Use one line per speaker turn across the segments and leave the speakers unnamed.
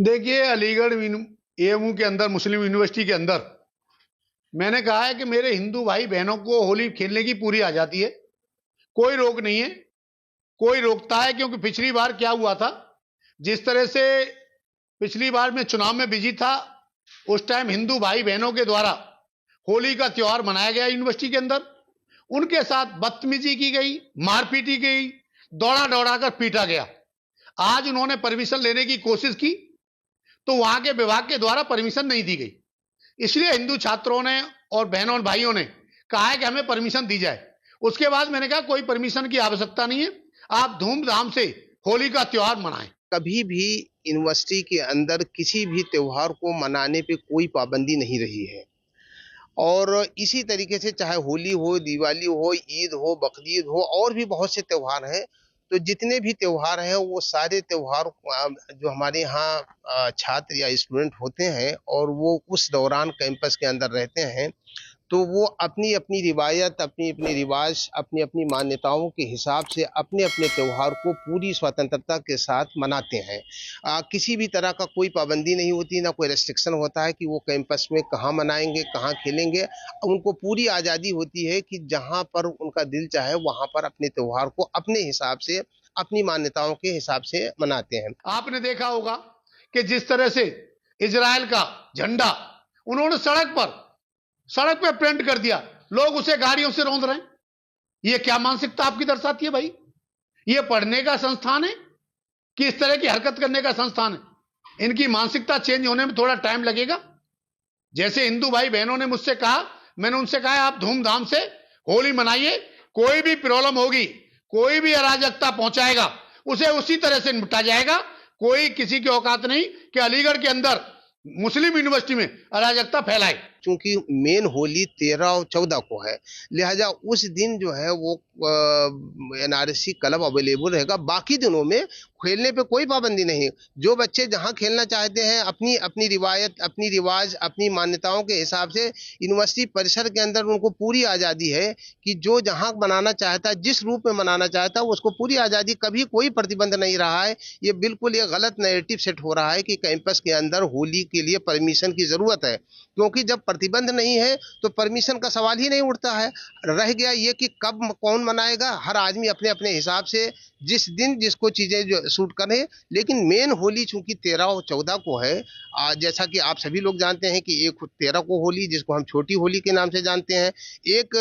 देखिए, अलीगढ़ एएमयू के अंदर, मुस्लिम यूनिवर्सिटी के अंदर मैंने कहा है कि मेरे हिंदू भाई बहनों को होली खेलने की पूरी आजादी है, कोई रोक नहीं है। कोई रोकता है क्योंकि पिछली बार क्या हुआ था, जिस तरह से पिछली बार मैं चुनाव में बिजी था, उस टाइम हिंदू भाई बहनों के द्वारा होली का त्योहार मनाया गया यूनिवर्सिटी के अंदर। उनके साथ बदतमीजी की गई, मारपीटी गई, दौड़ा दौड़ा कर पीटा गया। आज उन्होंने परमिशन लेने की कोशिश की तो वहां के विभाग के द्वारा परमिशन नहीं दी गई। इसलिए हिंदू छात्रों ने और बहनों और भाइयों ने कहा है कि हमें परमिशन दी जाए। उसके बाद मैंने कहा कोई परमिशन की आवश्यकता नहीं है, आप धूमधाम से होली का त्योहार मनाएं।
कभी भी यूनिवर्सिटी के अंदर किसी भी त्योहार को मनाने पे कोई पाबंदी नहीं रही है और इसी तरीके से चाहे होली हो, दिवाली हो, ईद हो, बकरीद हो और भी बहुत से त्योहार हैं। तो जितने भी त्योहार हैं वो सारे त्योहार जो हमारे यहाँ छात्र या स्टूडेंट होते हैं और वो उस दौरान कैंपस के अंदर रहते हैं, तो वो अपनी अपनी रिवायत, अपनी अपनी रिवाज, अपनी अपनी मान्यताओं के हिसाब से अपने अपने त्योहार को पूरी स्वतंत्रता के साथ मनाते हैं। किसी भी तरह का कोई पाबंदी नहीं होती, ना कोई रेस्ट्रिक्शन होता है कि वो कैंपस में कहाँ मनाएंगे, कहाँ खेलेंगे। उनको पूरी आज़ादी होती है कि जहाँ पर उनका दिल चाहे वहाँ पर अपने त्योहार को अपने हिसाब से, अपनी मान्यताओं के हिसाब से मनाते हैं।
आपने देखा होगा कि जिस तरह से इजराइल का झंडा उन्होंने सड़क पे प्रिंट कर दिया, लोग उसे गाड़ियों से रौंद रहे हैं। ये क्या मानसिकता आपकी दर्शाती है भाई? ये पढ़ने का संस्थान है कि इस तरह की हरकत करने का संस्थान है? इनकी मानसिकता चेंज होने में थोड़ा टाइम लगेगा। जैसे हिंदू भाई बहनों ने मुझसे कहा, मैंने उनसे कहा आप धूमधाम से होली मनाइए, कोई भी प्रॉब्लम होगी, कोई भी अराजकता पहुंचाएगा उसे उसी तरह से निपटा जाएगा। कोई किसी की औकात नहीं कि अलीगढ़ के अंदर मुस्लिम यूनिवर्सिटी में अराजकता फैलाए।
क्योंकि मेन होली 13 और 14 को है, लिहाजा उस दिन जो है वो एनआरसी क्लब अवेलेबल रहेगा। बाकी दिनों में खेलने पे कोई पाबंदी नहीं। जो बच्चे जहां खेलना चाहते हैं, अपनी अपनी रिवायत, अपनी रिवाज, अपनी मान्यताओं के हिसाब से यूनिवर्सिटी परिसर के अंदर उनको पूरी आज़ादी है कि जो जहां मनाना चाहता है, जिस रूप में मनाना चाहता है, उसको पूरी आज़ादी। कभी कोई प्रतिबंध नहीं रहा है। ये बिल्कुल ये गलत नैरेटिव सेट हो रहा है कि कैंपस के अंदर होली के लिए परमिशन की ज़रूरत है, क्योंकि जब प्रतिबंध नहीं है तो परमिशन का सवाल ही नहीं उठता है। रह गया ये कि कब कौन मनाएगा, हर आदमी अपने अपने हिसाब से जिस दिन जिसको चीज़ें जो सूट करें। लेकिन मेन होली चूंकि 13 और 14 को है, जैसा कि आप सभी लोग जानते हैं कि एक 13 को होली जिसको हम छोटी होली के नाम से जानते हैं, एक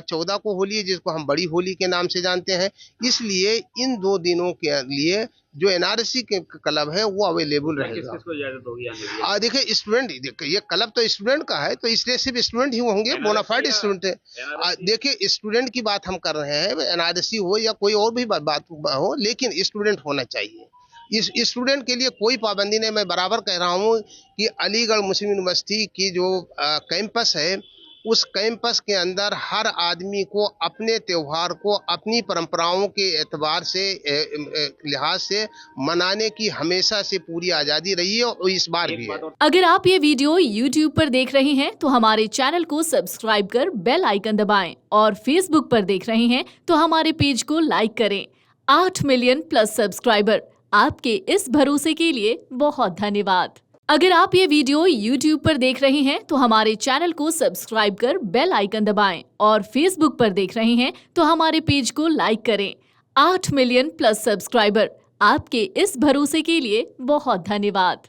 14 को होली जिसको हम बड़ी होली के नाम से जानते हैं। इसलिए इन 2 दिनों के लिए जो एनआरसी के क्लब है वो अवेलेबल रहेगा।
किसको इजाजत होगी?
देखिए स्टूडेंट, ये क्लब तो स्टूडेंट का है, तो इसलिए सिर्फ स्टूडेंट ही होंगे, बोनाफाइड स्टूडेंट है। देखिए स्टूडेंट की बात हम कर रहे हैं, एनआरसी हो या कोई और भी बात हो, लेकिन स्टूडेंट होना चाहिए। इस स्टूडेंट के लिए कोई पाबंदी नहीं। मैं बराबर कह रहा हूँ कि अलीगढ़ मुस्लिम यूनिवर्सिटी की जो कैंपस है, उस कैंपस के अंदर हर आदमी को अपने त्योहार को अपनी परंपराओं के एतबार से, लिहाज से मनाने की हमेशा से पूरी आज़ादी रही है और इस बार भी है।
अगर आप ये वीडियो YouTube पर देख रहे हैं तो हमारे चैनल को सब्सक्राइब कर बेल आइकन दबाएं और Facebook पर देख रहे हैं तो हमारे पेज को लाइक करें। 8 मिलियन प्लस सब्सक्राइबर, आपके इस भरोसे के लिए बहुत धन्यवाद। अगर आप ये वीडियो YouTube पर देख रहे हैं तो हमारे चैनल को सब्सक्राइब कर बेल आइकन दबाएं और Facebook पर देख रहे हैं तो हमारे पेज को लाइक करें। 8 मिलियन प्लस सब्सक्राइबर, आपके इस भरोसे के लिए बहुत धन्यवाद।